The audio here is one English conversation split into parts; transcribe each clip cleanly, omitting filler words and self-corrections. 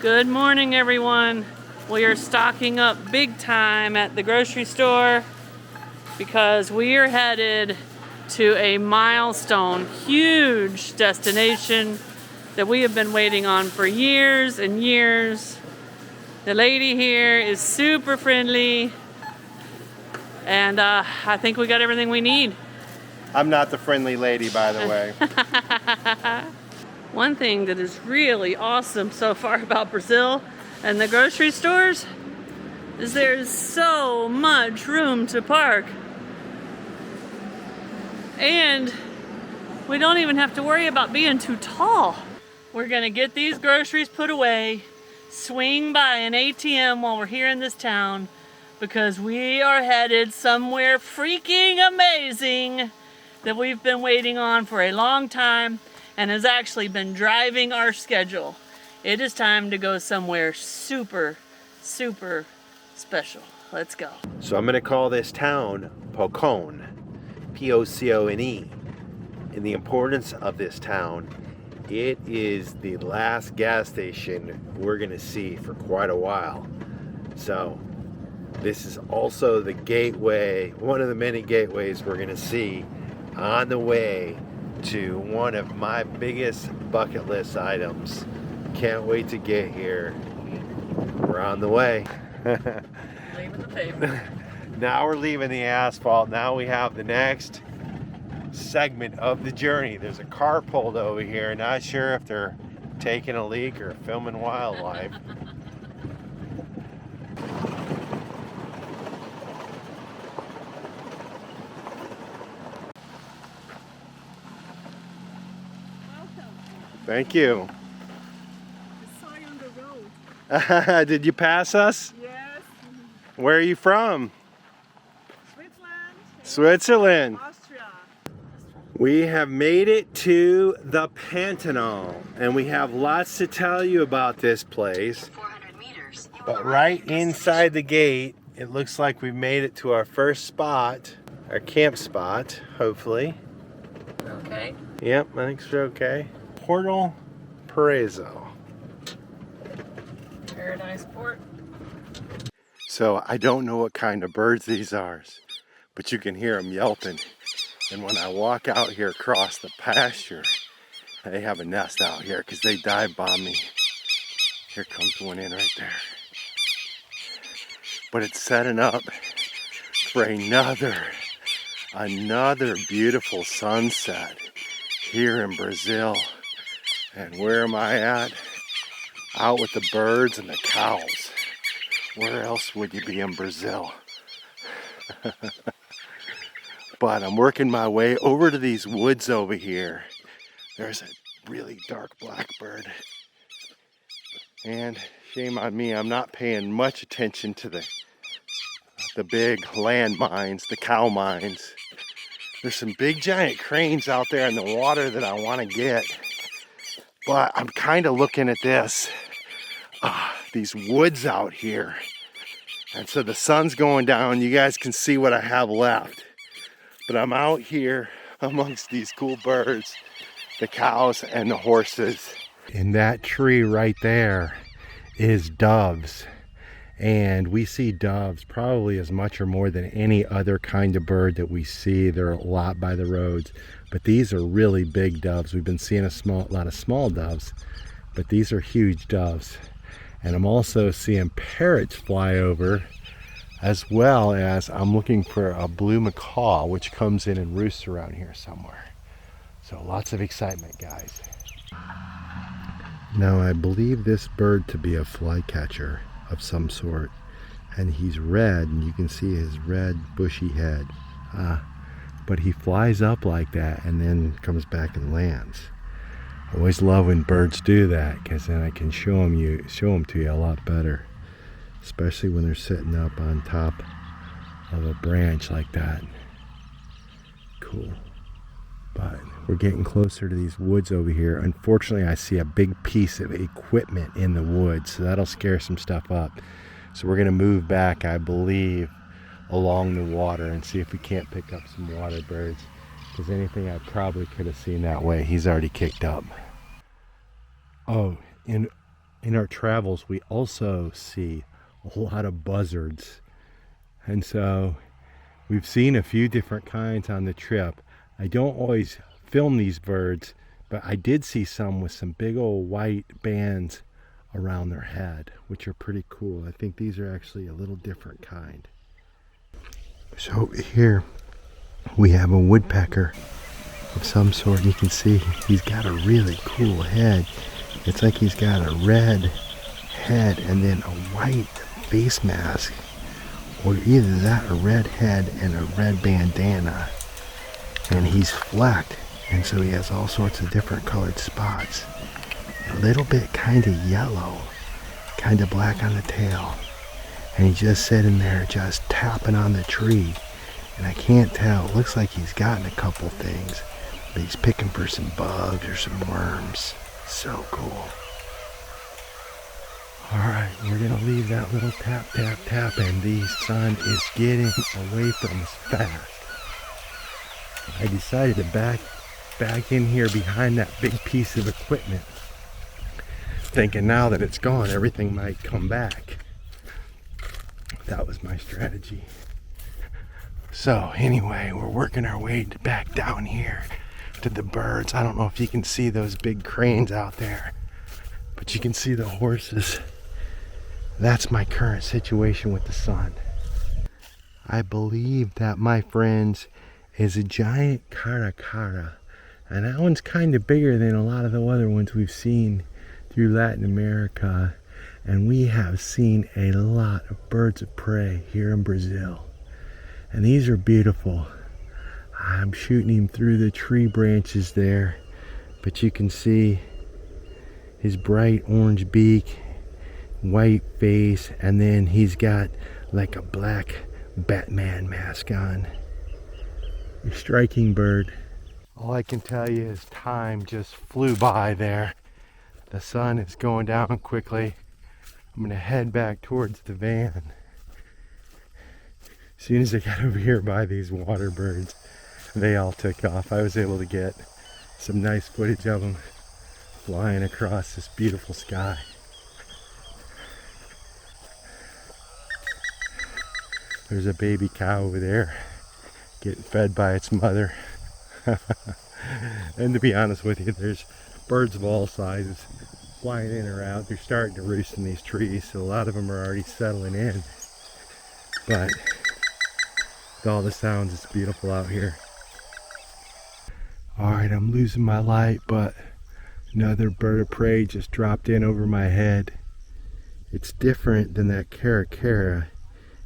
Good morning, everyone. We are stocking up big time at the grocery store because we are headed to a milestone, huge destination that we have been waiting on for years and years. The lady here is super friendly, and I think we got everything we need. I'm not the friendly lady, by the way. One thing that is really awesome so far about Brazil and the grocery stores is there's so much room to park. And we don't even have to worry about being too tall. We're gonna get these groceries put away, swing by an ATM while we're here in this town, because we are headed somewhere freaking amazing that we've been waiting on for a long time and has actually been driving our schedule. It is time to go somewhere super, super special. Let's go. So I'm gonna call this town Pocone, P-O-C-O-N-E. And the importance of this town, it is the last gas station we're gonna see for quite a while. So this is also the gateway, one of the many gateways we're gonna see on the way to one of my biggest bucket list items. Can't wait to get here. We're on the way. Leaving the pavement. Now we're leaving the asphalt. Now we have the next segment of the journey. There's a car pulled over here. Not sure if they're taking a leak or filming wildlife. Thank you. I saw you on the road. Did you pass us? Yes. Where are you from? Switzerland. Switzerland. Austria. We have made it to the Pantanal, and we have lots to tell you about this place. 400 meters. But right inside the gate, it looks like we've made it to our first spot, our camp spot, hopefully. Okay. Yep, I think so. Okay. Porto Jefre. Paradise Port. So I don't know what kind of birds these are, but you can hear them yelping. And when I walk out here across the pasture, they have a nest out here because they dive bomb me. Here comes one in right there. But it's setting up for another beautiful sunset here in Brazil. And where am I at? Out with the birds and the cows. Where else would you be in Brazil? But I'm working my way over to these woods over here. There's a really dark blackbird. And shame on me, I'm not paying much attention to the big landmines, the cow mines. There's some big giant cranes out there in the water that I want to get. But I'm kind of looking at these woods out here. And so the sun's going down. You guys can see what I have left. But I'm out here amongst these cool birds, the cows and the horses. In that tree right there is doves. And we see doves probably as much or more than any other kind of bird that we see. There are a lot by the roads, but these are really big doves. We've been seeing a lot of small doves, but these are huge doves. And I'm also seeing parrots fly over, as well as I'm looking for a blue macaw, which comes in and roosts around here somewhere. So lots of excitement, guys. Now I believe this bird to be a flycatcher of some sort, and he's red, and you can see his red bushy head, but he flies up like that and then comes back and lands. I always love when birds do that, because then I can show them to you a lot better, especially when they're sitting up on top of a branch like that. Cool. But we're getting closer to these woods over here. Unfortunately, I see a big piece of equipment in the woods, so that'll scare some stuff up. So we're gonna move back, I believe, along the water and see if we can't pick up some water birds. Because anything I probably could have seen that way, he's already kicked up. Oh, in our travels, we also see a lot of buzzards. And so we've seen a few different kinds on the trip. I don't always film these birds, but I did see some with some big old white bands around their head, which are pretty cool. I think these are actually a little different kind. So here we have a woodpecker of some sort. You can see he's got a really cool head. It's like he's got a red head and then a white face mask, or either that, a red head and a red bandana, and he's flecked, and so he has all sorts of different colored spots. A little bit kind of yellow, kind of black on the tail, and he's just sitting there just tapping on the tree, and I can't tell. It looks like he's gotten a couple things, but he's picking for some bugs or some worms. So cool. Alright, we're gonna leave that little tap tap tap, and the sun is getting away from us fast. I decided to back in here behind that big piece of equipment, thinking now that it's gone, everything might come back. That was my strategy. So anyway, we're working our way back down here to the birds. I don't know if you can see those big cranes out there, but you can see the horses. That's my current situation with the sun. I believe that, my friends, is a giant caracara, and that one's kind of bigger than a lot of the other ones we've seen through Latin America, and we have seen a lot of birds of prey here in Brazil, and these are beautiful. I'm shooting him through the tree branches there, but you can see his bright orange beak, white face, and then he's got like a black Batman mask on. A striking bird. All I can tell you is time just flew by there. The sun is going down quickly. I'm gonna head back towards the van. As soon as I got over here by these water birds, they all took off. I was able to get some nice footage of them flying across this beautiful sky. There's a baby cow over there getting fed by its mother. And to be honest with you, there's birds of all sizes flying in and out. They're starting to roost in these trees, so a lot of them are already settling in. But with all the sounds, it's beautiful out here. Alright, I'm losing my light, but another bird of prey just dropped in over my head. It's different than that caracara.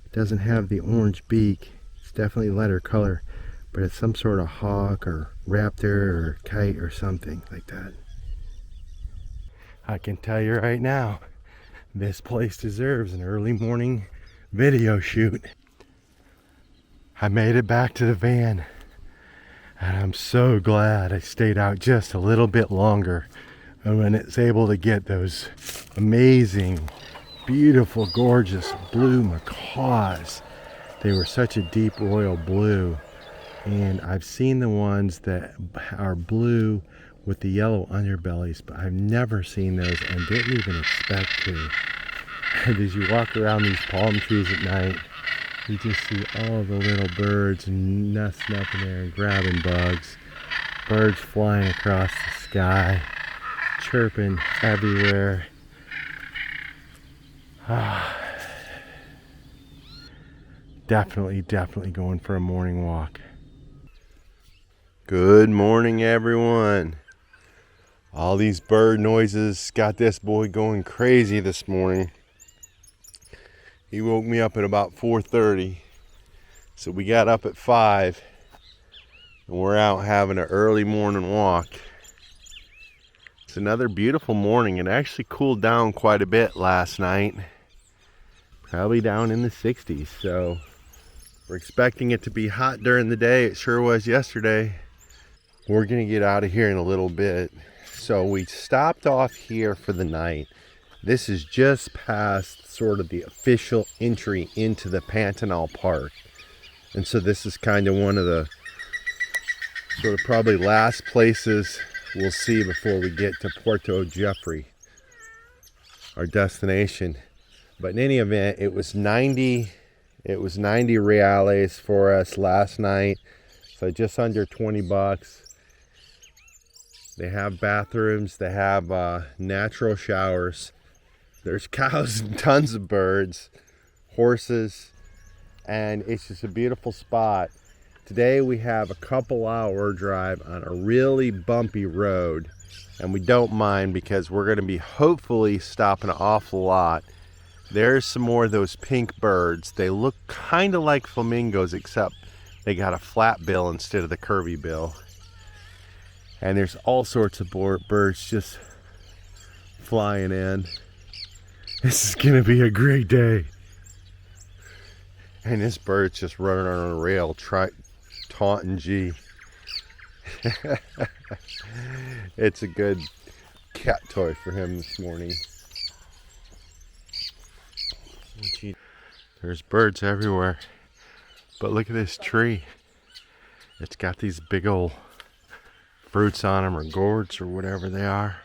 It doesn't have the orange beak. It's definitely lighter color, but it's some sort of hawk or raptor or kite or something like that. I can tell you right now, this place deserves an early morning video shoot. I made it back to the van, and I'm so glad I stayed out just a little bit longer. And when it's able to get those amazing, beautiful, gorgeous blue macaws. They were such a deep royal blue, and I've seen the ones that are blue with the yellow underbellies, but I've never seen those and didn't even expect to. And as you walk around these palm trees at night, you just see all the little birds nesting up in there and grabbing bugs. Birds flying across the sky, chirping everywhere. Definitely going for a morning walk. Good morning, everyone. All these bird noises got this boy going crazy this morning. He woke me up at about 4:30. So we got up at 5 and we're out having an early morning walk. It's another beautiful morning. It actually cooled down quite a bit last night. Probably down in the 60s, so we're expecting it to be hot during the day. It sure was yesterday. We're gonna get out of here in a little bit. So we stopped off here for the night. This is just past sort of the official entry into the Pantanal Park. And so this is kind of one of the sort of probably last places we'll see before we get to Porto Jefre. our destination. But in any event, it was 90 reales for us last night. So just under 20 bucks. They have bathrooms, they have natural showers. There's cows and tons of birds, horses, and it's just a beautiful spot. Today we have a couple-hour drive on a really bumpy road, and we don't mind because we're going to be hopefully stopping an awful lot. There's some more of those pink birds. They look kind of like flamingos, except they got a flat bill instead of the curvy bill. And there's all sorts of birds just flying in. This is gonna be a great day. And this bird's just running on a rail, taunting G. It's a good cat toy for him this morning. There's birds everywhere. But look at this tree. It's got these big old fruits on them, or gourds, or whatever they are.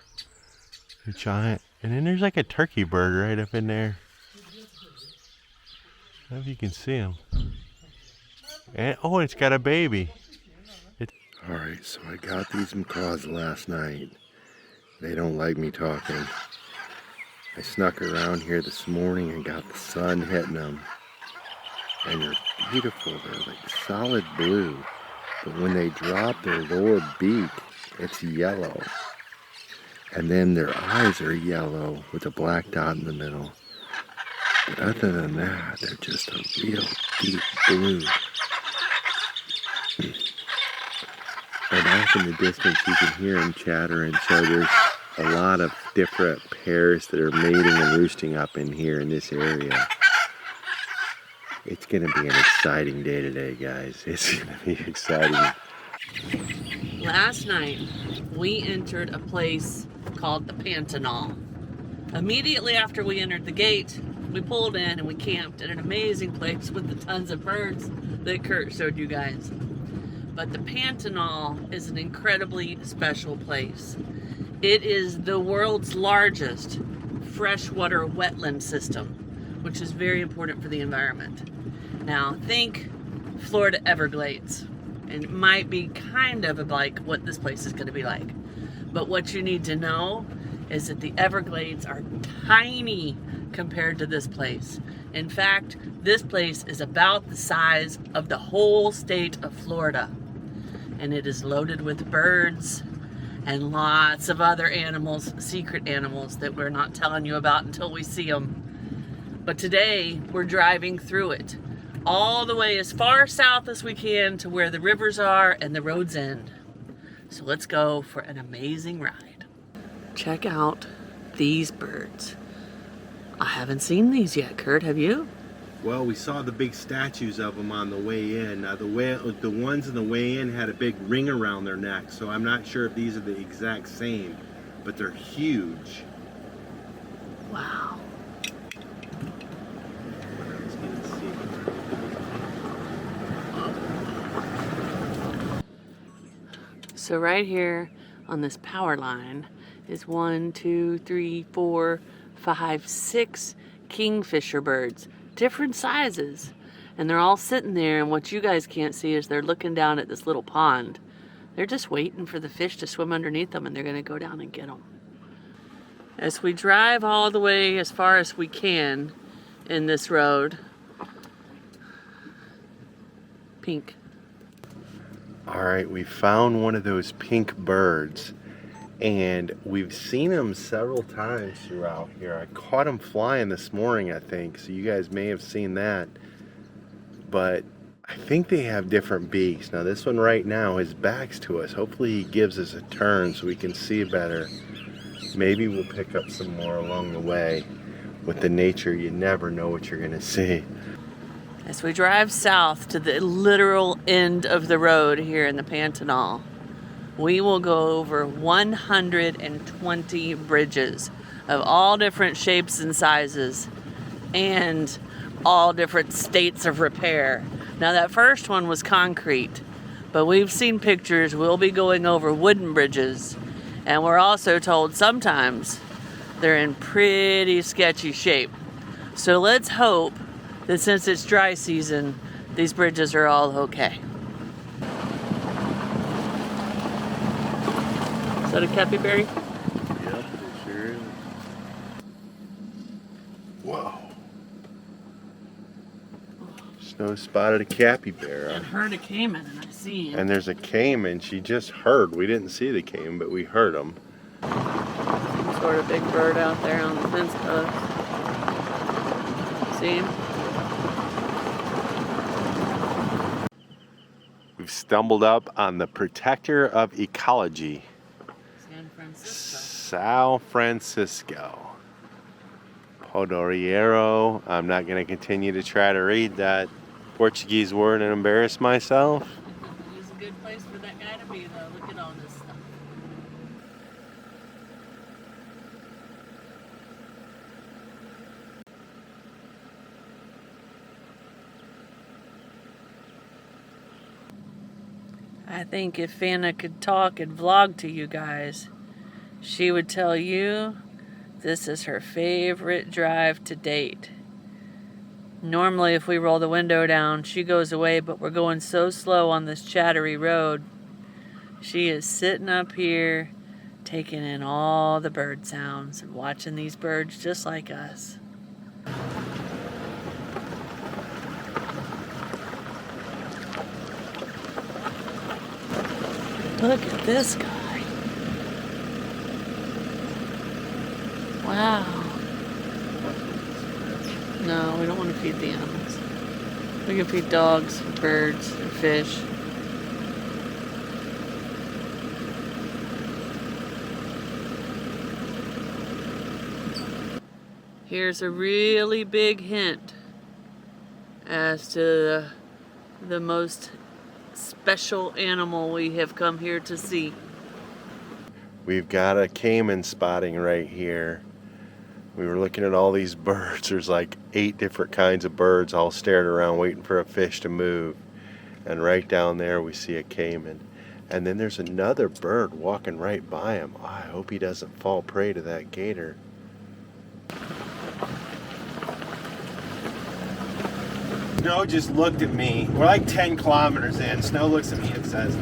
They're giant. And then there's like a turkey bird right up in there. I don't know if you can see him. And, oh, it's got a baby. Alright, so I got these macaws last night. They don't like me talking. I snuck around here this morning and got the sun hitting them. And they're beautiful. They're like solid blue. But when they drop their lower beak, it's yellow. And then their eyes are yellow with a black dot in the middle. But other than that, they're just a real deep blue. And off in the distance, you can hear them chattering. So there's a lot of different pairs that are mating and roosting up in here in this area. It's going to be an exciting day today, guys. It's going to be exciting. Last night, we entered a place called the Pantanal. Immediately after we entered the gate, we pulled in and we camped at an amazing place with the tons of birds that Curt showed you guys. But the Pantanal is an incredibly special place. It is the world's largest freshwater wetland system, which is very important for the environment. Now, think Florida Everglades, and it might be kind of like what this place is going to be like. But what you need to know is that the Everglades are tiny compared to this place. In fact, this place is about the size of the whole state of Florida. And it is loaded with birds and lots of other animals, secret animals that we're not telling you about until we see them. But today, we're driving through it, all the way as far south as we can to where the rivers are and the roads end. So let's go for an amazing ride. Check out these birds. I haven't seen these yet, Curt, have you? Well, we saw the big statues of them on the way in. The ones in the way in had a big ring around their neck, so I'm not sure if these are the exact same, but they're huge. Wow. So right here on this power line is 1, 2, 3, 4, 5, 6 Kingfisher birds, different sizes. And they're all sitting there, and what you guys can't see is they're looking down at this little pond. They're just waiting for the fish to swim underneath them, and they're gonna go down and get them. As we drive all the way as far as we can in this road, pink. All right, we found one of those pink birds, and we've seen them several times throughout here. I caught him flying this morning, I think, so you guys may have seen that. But I think they have different beaks. Now this one right now, his back's to us. Hopefully he gives us a turn so we can see better. Maybe we'll pick up some more along the way. With the nature, you never know what you're gonna see. As we drive south to the literal end of the road here in the Pantanal, we will go over 120 bridges of all different shapes and sizes and all different states of repair. Now that first one was concrete, but we've seen pictures. We'll be going over wooden bridges, and we're also told sometimes they're in pretty sketchy shape. So let's hope that since it's dry season, these bridges are all okay. Is that a capybara? Yep, it sure is. Whoa. Snow spotted a capybara. And heard a caiman, and I see him. And there's a caiman. She just heard. We didn't see the caiman, but we heard him. Some sort of big bird out there on the fence post. See him? We've stumbled up on the protector of ecology. San Francisco. Sao Francisco. Porto Jefre. I'm not going to continue to try to read that Portuguese word and embarrass myself. It's a good place for that guy to be, though. Look at all this stuff. I think if Vanna could talk and vlog to you guys, she would tell you this is her favorite drive to date. Normally, if we roll the window down, she goes away, but we're going so slow on this chattery road. She is sitting up here, taking in all the bird sounds and watching these birds just like us. Look at this guy. Wow. No, we don't want to feed the animals. We can feed dogs, birds, and fish. Here's a really big hint as to the most special animal we have come here to see. We've got a caiman spotting right here. We were looking at all these birds. There's like 8 different kinds of birds all staring around waiting for a fish to move. And right down there we see a caiman. And then there's another bird walking right by him. Oh, I hope he doesn't fall prey to that gator. Snow just looked at me. We're like 10 kilometers in. Snow looks at me and says,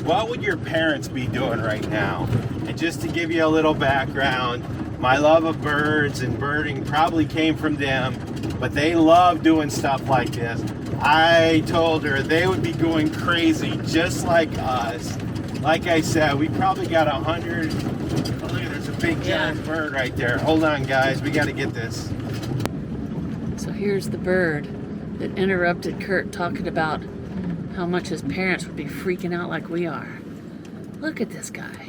"What would your parents be doing right now?" And just to give you a little background, my love of birds and birding probably came from them, but they love doing stuff like this. I told her they would be going crazy just like us. Like I said, we probably got 100. Oh, look, there's a big giant bird right there. Hold on, guys. We got to get this. So here's the bird that interrupted Curt talking about how much his parents would be freaking out like we are. Look at this guy.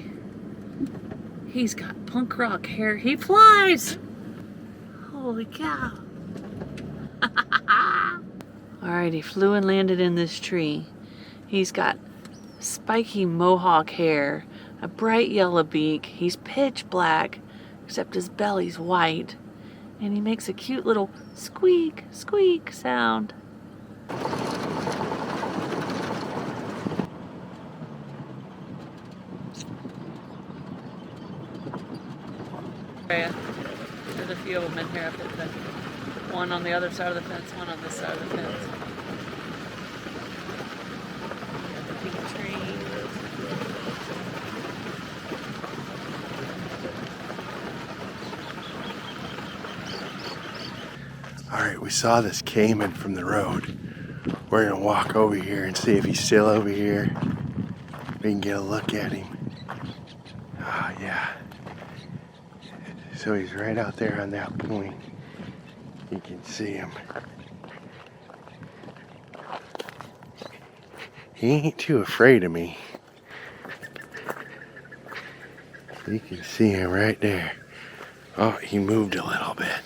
He's got punk rock hair. He flies! Holy cow. Alright, he flew and landed in this tree. He's got spiky mohawk hair, a bright yellow beak. He's pitch black, except his belly's white. And he makes a cute little squeak, squeak sound. There's a few of them in here up at the one on the other side of the fence, one on this side of the fence. Got the pink tree. Alright, we saw this caiman from the road. We're gonna walk over here and see if he's still over here. We can get a look at him. Oh yeah. So he's right out there on that point. You can see him. He ain't too afraid of me. You can see him right there. Oh, he moved a little bit.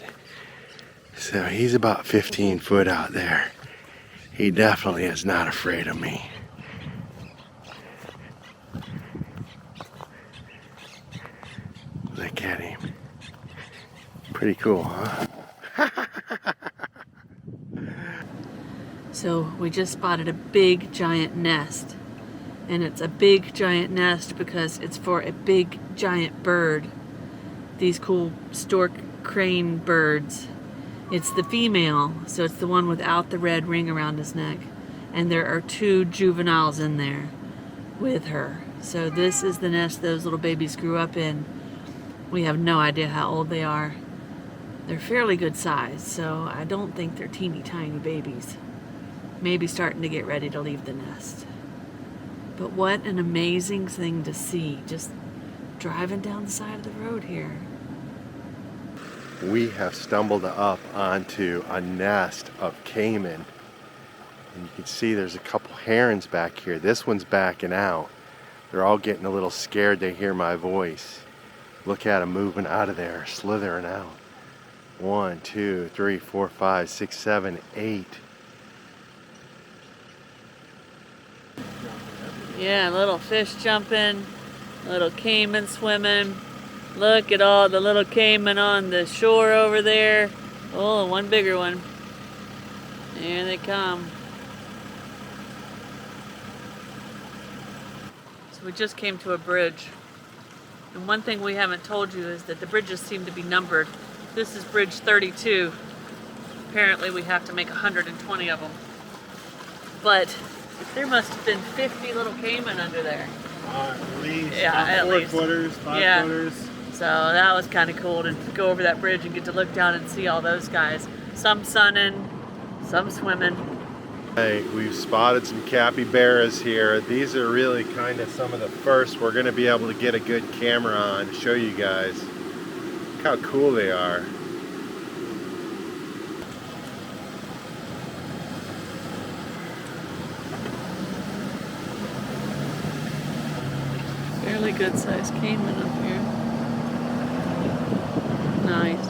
So he's about 15 foot out there. He definitely is not afraid of me. Look at him. Pretty cool, huh? So we just spotted a big giant nest. And it's a big giant nest because it's for a big giant bird. these cool stork crane birds. It's the female, so it's the one without the red ring around his neck. And there are 2 juveniles in there with her. So this is the nest those little babies grew up in. We have no idea how old they are. They're fairly good size, so I don't think they're teeny tiny babies. Maybe starting to get ready to leave the nest. But what an amazing thing to see, just driving down the side of the road here. We have stumbled up onto a nest of caiman. And you can see there's a couple herons back here. This one's backing out. They're all getting a little scared. They hear my voice. Look at them moving out of there, slithering out. 1, 2, 3, 4, 5, 6, 7, 8. Yeah, little fish jumping, little caiman swimming. Look at all the little caiman on the shore over there. Oh, one bigger one. Here they come. So we just came to a bridge. And one thing we haven't told you is that the bridges seem to be numbered. This is bridge 32. Apparently we have to make 120 of them. But there must have been 50 little caiman under there. At least. Yeah, at least. 4 footers, 5 footers. So that was kind of cool to go over that bridge and get to look down and see all those guys. Some sunning, some swimming. Hey, we've spotted some capybaras here. These are really kind of some of the first we're going to be able to get a good camera on to show you guys. Look how cool they are. Fairly good sized caiman up here. Nice.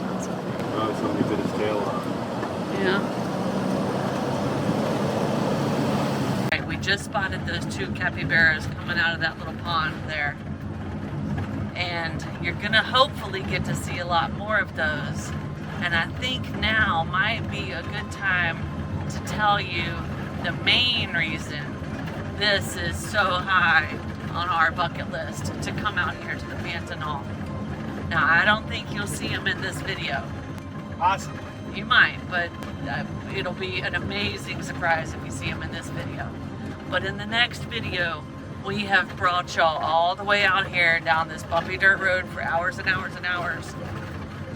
Oh, somebody bit his tail off. Yeah. Right, we just spotted those 2 capybaras coming out of that little pond there. And you're gonna hopefully get to see a lot more of those. And I think now might be a good time to tell you the main reason this is so high on our bucket list to come out here to the Pantanal. Now, I don't think you'll see them in this video. Awesome. You might, but it'll be an amazing surprise if you see them in this video. But in the next video, we have brought y'all all the way out here down this bumpy dirt road for hours and hours and hours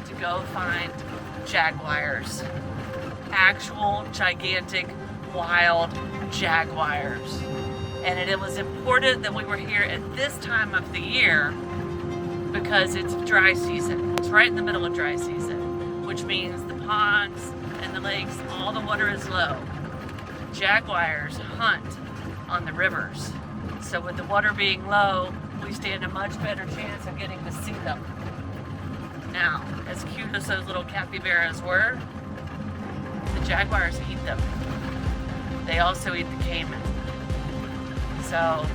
to go find jaguars. Actual, gigantic, wild jaguars. And it was important that we were here at this time of the year because it's dry season. It's right in the middle of dry season, which means the ponds and the lakes, all the water is low. Jaguars hunt on the rivers. So with the water being low, we stand a much better chance of getting to see them. Now, as cute as those little capybaras were, the jaguars eat them. They also eat the caiman. So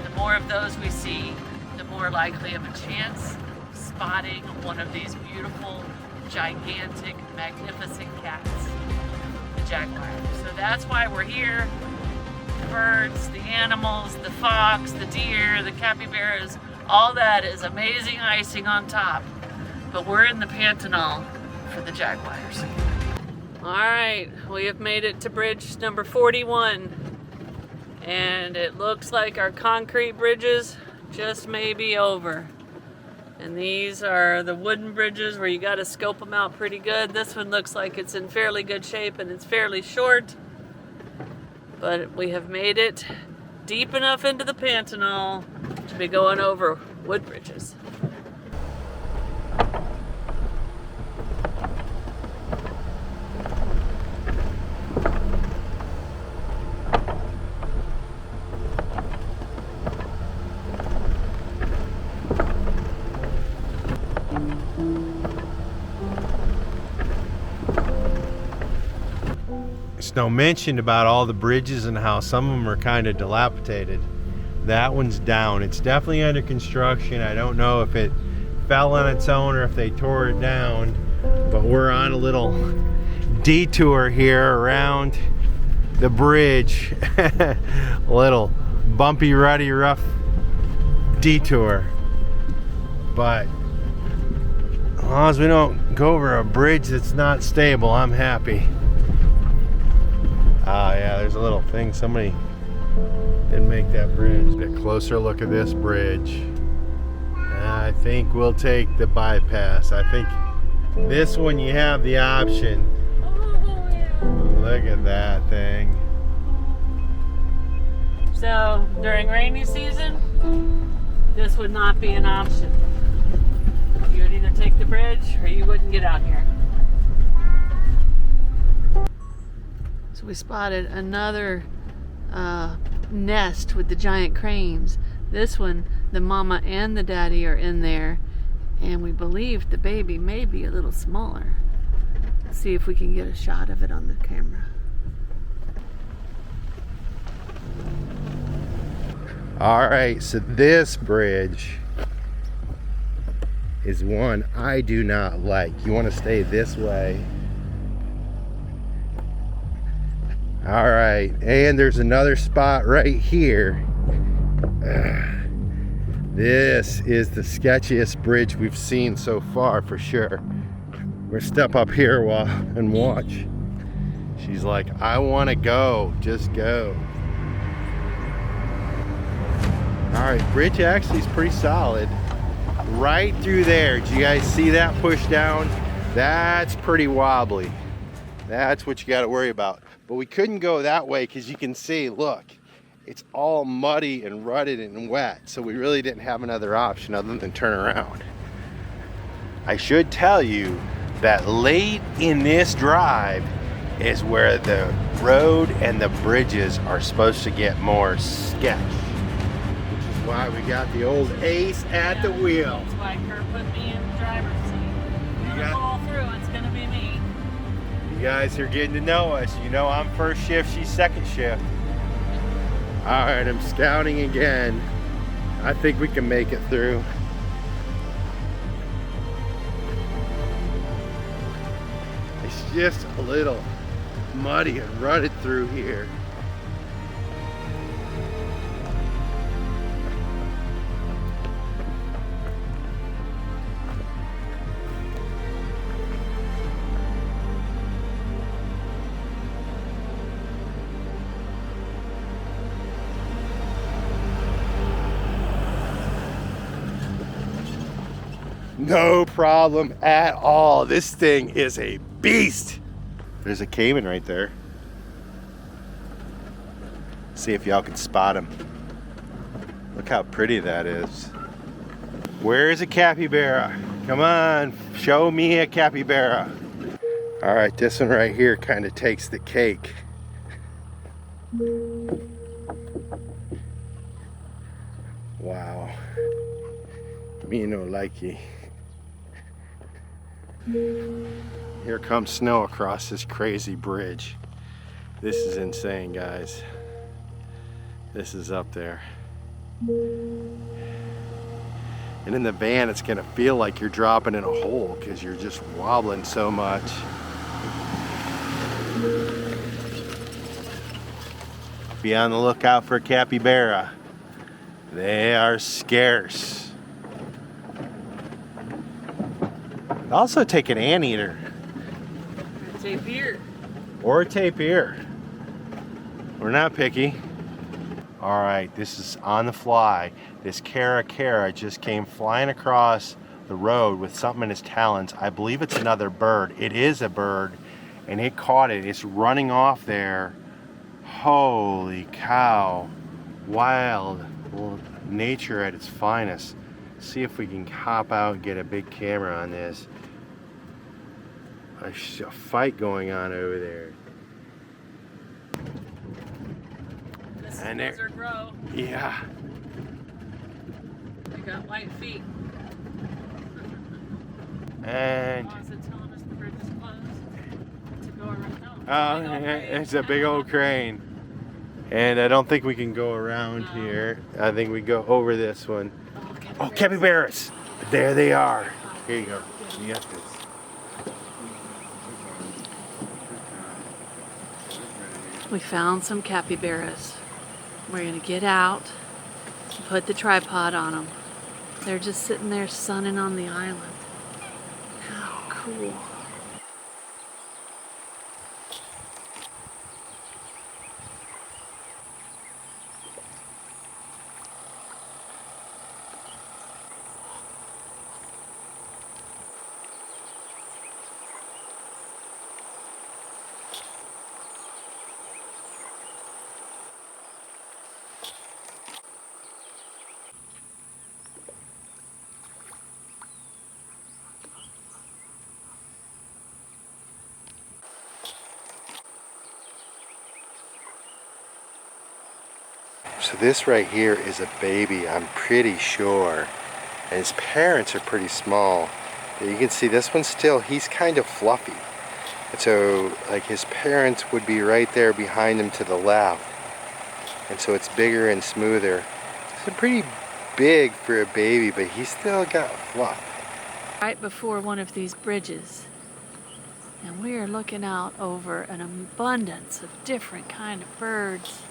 the more of those we see, the more likely of a chance of spotting one of these beautiful, gigantic, magnificent cats, the jaguar. So that's why we're here. The birds, the animals, the fox, the deer, the capybaras, all that is amazing icing on top. But we're in the Pantanal for the jaguars. All right, we have made it to bridge number 41. And it looks like our concrete bridges just may be over. And these are the wooden bridges where you got to scope them out pretty good. This one looks like it's in fairly good shape and it's fairly short. But we have made it deep enough into the Pantanal to be going over wood bridges. Snow mentioned about all the bridges and how some of them are kind of dilapidated. That one's down. It's definitely under construction. I don't know if it fell on its own or if they tore it down, but we're on a little detour here around the bridge. A little bumpy, ruddy, rough detour, but As long as we don't go over a bridge that's not stable, I'm happy. Ah, yeah, there's a little thing. Somebody didn't make that bridge. A closer look at this bridge. I think we'll take the bypass. I think this one you have the option. Oh, yeah. Look at that thing. So during rainy season, this would not be an option. You would either take the bridge or you wouldn't get out here. So we spotted another nest with the giant cranes. This one, the mama and the daddy are in there, and we believe the baby may be a little smaller. Let's see if we can get a shot of it on the camera. All right, so this bridge is one I do not like. You want to stay this way. All right, and there's another spot right here. This is the sketchiest bridge we've seen so far, for sure. We're step up here and watch. She's like, I want to go, just go. All right, bridge actually is pretty solid. Right through there, do you guys see that push down? That's pretty wobbly. That's what you got to worry about. But we couldn't go that way because you can see, look, it's all muddy and rutted and wet. So we really didn't have another option other than turn around. I should tell you that late in this drive is where the road and the bridges are supposed to get more sketch. Which is why we got the old ace at the wheel. That's why Curt put me in the driver's seat. We're gonna fall through, it's gonna be me. You guys are getting to know us. You know I'm first shift, she's second shift. All right, I'm scouting again. I think we can make it through. It's just a little muddy and rutted through here. No problem at all. This thing is a beast. There's a caiman right there. See if y'all can spot him. Look how pretty that is. Where is a capybara? Come on, show me a capybara. All right, this one right here kind of takes the cake. Wow. Me no likey. Here comes snow across this crazy bridge. This is insane, guys. This is up there. And in the van, it's gonna feel like you're dropping in a hole because you're just wobbling so much. Be on the lookout for a capybara. They are scarce. Also take an anteater. A tapir. Or a tapir. We're not picky. All right, this is on the fly. This Capybara just came flying across the road with something in his talons. I believe it's another bird. It is a bird, and it caught it. It's running off there. Holy cow. Wild. Well, nature at its finest. See if we can hop out and get a big camera on this. A fight going on over there. This And is Lizard Row. Yeah. They got white feet. And Oh, is it telling us the bridge is closed? To go around. No, oh, big old crane. it's a big old crane. And I don't think we can go around here. I think we go over this one. Oh, capybaras! There they are. Here you go. You got this. We found some capybaras. We're gonna get out and put the tripod on them. They're just sitting there sunning on the island. cool. So this right here is a baby, I'm pretty sure. And his parents are pretty small. But you can see this one still, he's kind of fluffy. And so like his parents would be right there behind him to the left. And so it's bigger and smoother. It's pretty big for a baby, but he's still got fluff. Right before one of these bridges. And we are looking out over an abundance of different kind of birds.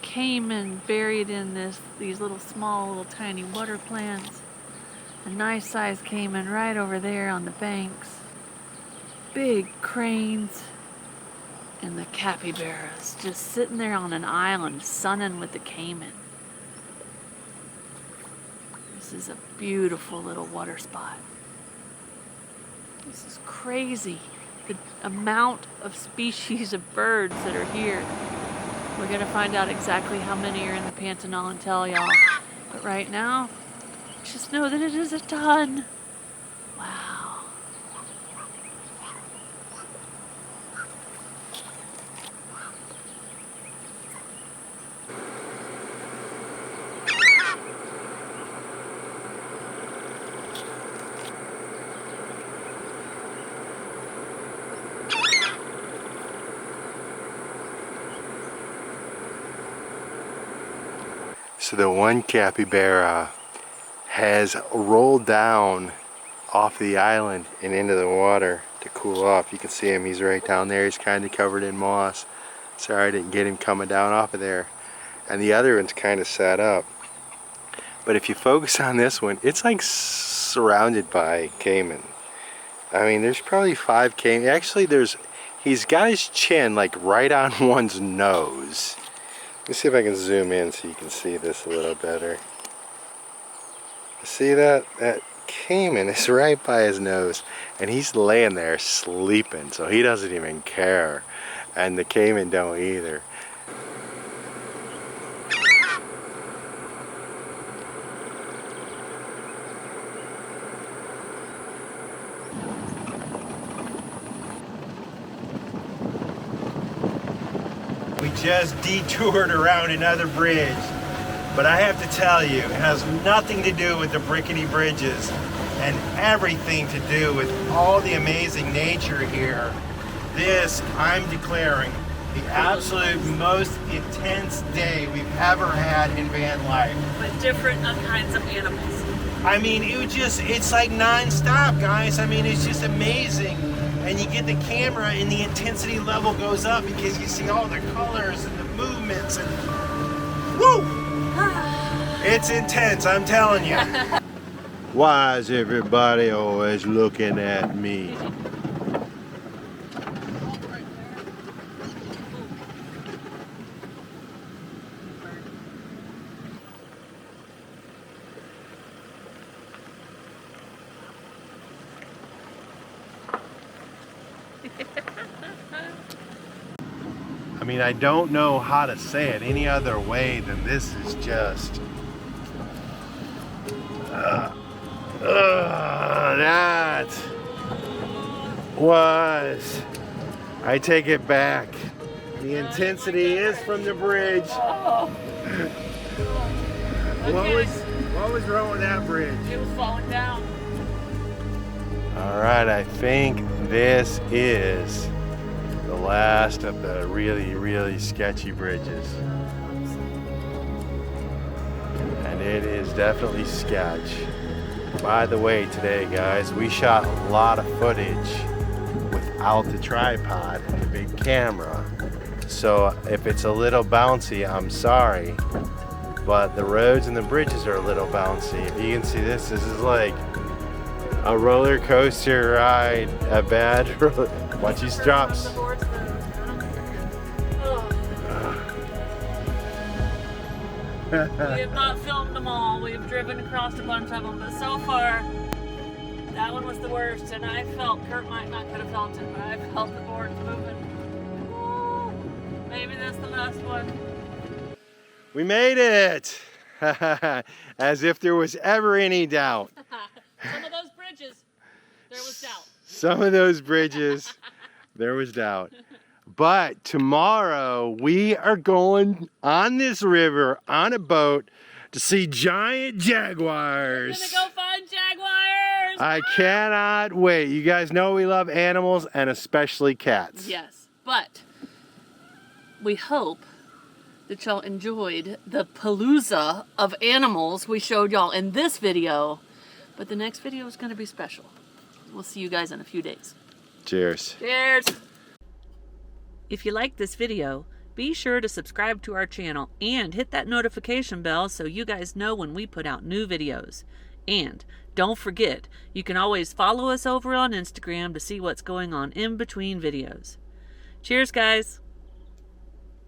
Cayman buried in these little small little tiny water plants. A nice sized cayman right over there on the banks. Big cranes. And the capybaras just sitting there on an island sunning with the cayman. This is a beautiful little water spot. This is crazy. The amount of species of birds that are here. We're gonna find out exactly how many are in the Pantanal and tell y'all. But right now, just know that it is a ton. Wow. So the one capybara has rolled down off the island and into the water to cool off. You can see him, he's right down there, he's kind of covered in moss. Sorry I didn't get him coming down off of there. And the other one's kind of sat up. But if you focus on this one, it's like surrounded by cayman. I mean, there's probably 5 cayman. Actually, he's got his chin like right on one's nose. Let me see if I can zoom in so you can see this a little better. See that? That cayman is right by his nose, and he's laying there sleeping, so he doesn't even care. And the cayman don't either. We just detoured around another bridge, but I have to tell you, it has nothing to do with the rickety bridges and everything to do with all the amazing nature here. This, I'm declaring, the absolute most intense day we've ever had in van life. With different kinds of animals. I mean, it's like non-stop, guys. I mean, it's just amazing. And you get the camera and the intensity level goes up because you see all the colors and the movements and woo! It's intense, I'm telling you. Why is everybody always looking at me? I mean, I don't know how to say it any other way than this is just that was, I take it back. The intensity is from the bridge. Oh. What was wrong with that bridge? It was falling down. All right, I think this is the last of the really, really sketchy bridges. And it is definitely sketch. By the way, today, guys, we shot a lot of footage without the tripod and the big camera. So if it's a little bouncy, I'm sorry. But the roads and the bridges are a little bouncy. If you can see this is like A roller coaster ride. A bad roller. Watch these drops. We have not filmed them all. We've driven across a bunch of them, but so far, that one was the worst. And I felt, Kurt might not could have felt it, but I felt the boards moving. Oh, maybe that's the last one. We made it! As if there was ever any doubt. Some of those bridges, there was doubt. Some of those bridges, there was doubt. But tomorrow we are going on this river on a boat to see giant jaguars. We're gonna go find jaguars. I cannot wait. You guys know we love animals and especially cats. Yes, but we hope that y'all enjoyed the palooza of animals we showed y'all in this video. But the next video is gonna be special. We'll see you guys in a few days. Cheers. Cheers. If you liked this video, be sure to subscribe to our channel and hit that notification bell so you guys know when we put out new videos. And don't forget, you can always follow us over on Instagram to see what's going on in between videos. Cheers, guys.